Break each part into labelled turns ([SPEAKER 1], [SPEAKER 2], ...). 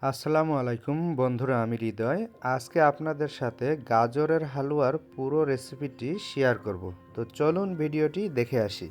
[SPEAKER 1] আসসালামু আলাইকুম বন্ধুরা, আমি হৃদয়। আজকে আপনাদের সাথে গাজরের হালুয়ার পুরো রেসিপিটি শেয়ার করব। তো চলুন ভিডিওটি দেখে আসি।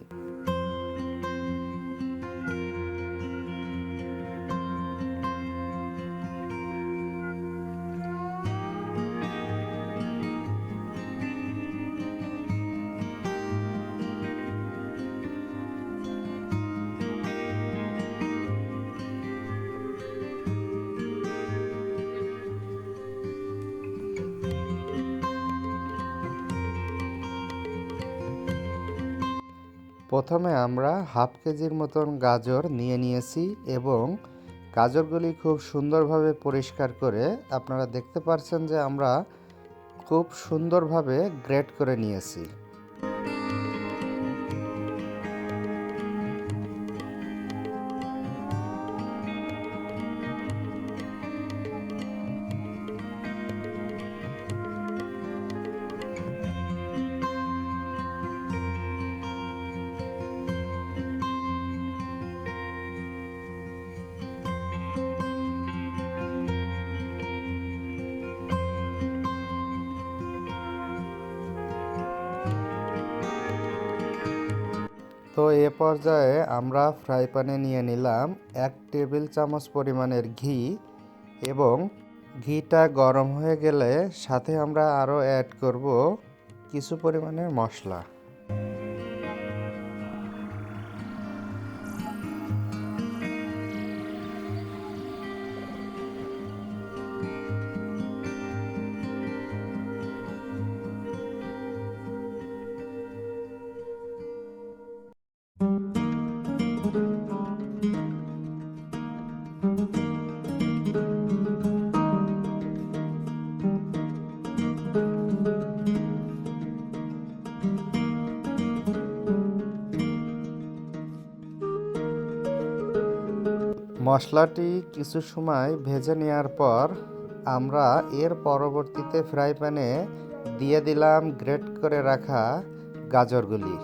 [SPEAKER 1] প্রথমে আমরা হাফ কেজির মতন গাজর নিয়েছি এবং গাজরগুলি খুব সুন্দরভাবে পরিষ্কার করে আপনারা দেখতে পাচ্ছেন যে আমরা খুব সুন্দরভাবে গ্রেট করে নিয়েছি। তো এ পর্যায়ে আমরা ফ্রাই প্যানে নিয়ে নিলাম 1 টেবিল চামচ পরিমাণের ঘি এবং ঘিটা গরম হয়ে গেলে সাথে আমরা আরও অ্যাড করব কিছু পরিমাণের মশলা। মশলাটি কিছু সময় ভেজে নেওয়ার পর আমরা এর পরবর্তীতে ফ্রাই প্যানে দিয়ে দিলাম গ্রেট করে রাখা গাজরগুলি।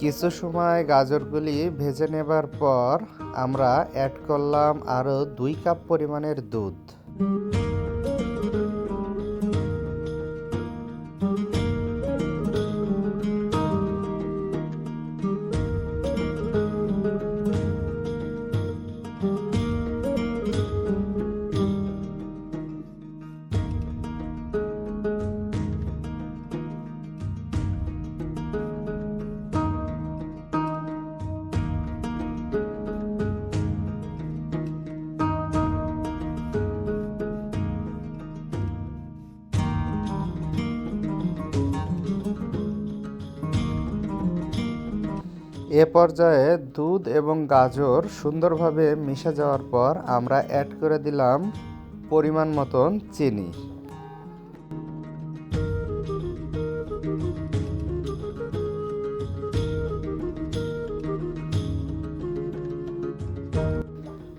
[SPEAKER 1] কিছু সময় গাজরগুলি ভেজে নেবার পর আমরা অ্যাড করলাম আরও 2 কাপ পরিমাণের দুধ। এ পর্যায়ে দুধ এবং গাজর সুন্দরভাবে মিশে যাওয়ার পর আমরা অ্যাড করে দিলাম পরিমাণ মতন চিনি।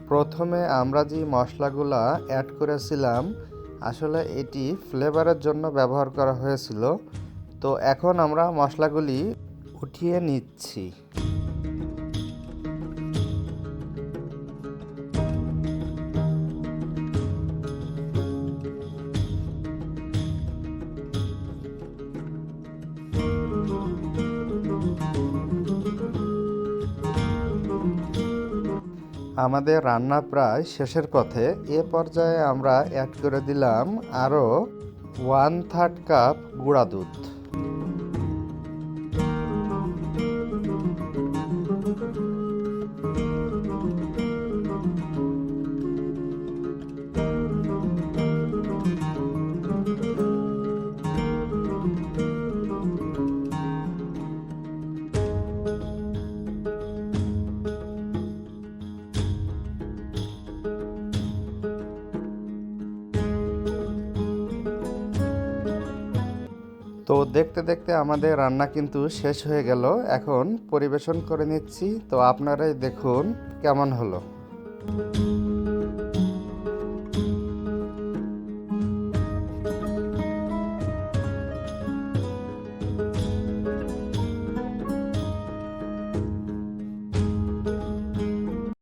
[SPEAKER 1] প্রথমে আমরা যে মশলাগুলা অ্যাড করেছিলাম আসলে এটি ফ্লেভারের জন্য ব্যবহার করা হয়েছিল। তো এখন আমরা মশলাগুলি উঠিয়ে নিচ্ছি। আমাদের রান্না প্রায় শেষের পথে। এ পর্যায়ে আমরা অ্যাড করে দিলাম আরও 1/3 কাপ গুঁড়া দুধ। তো দেখতে দেখতে আমাদের রান্না কিন্তু শেষ হয়ে গেল। এখন পরিবেশন করে নিচ্ছি। তো আপনারাই দেখুন কেমন হলো।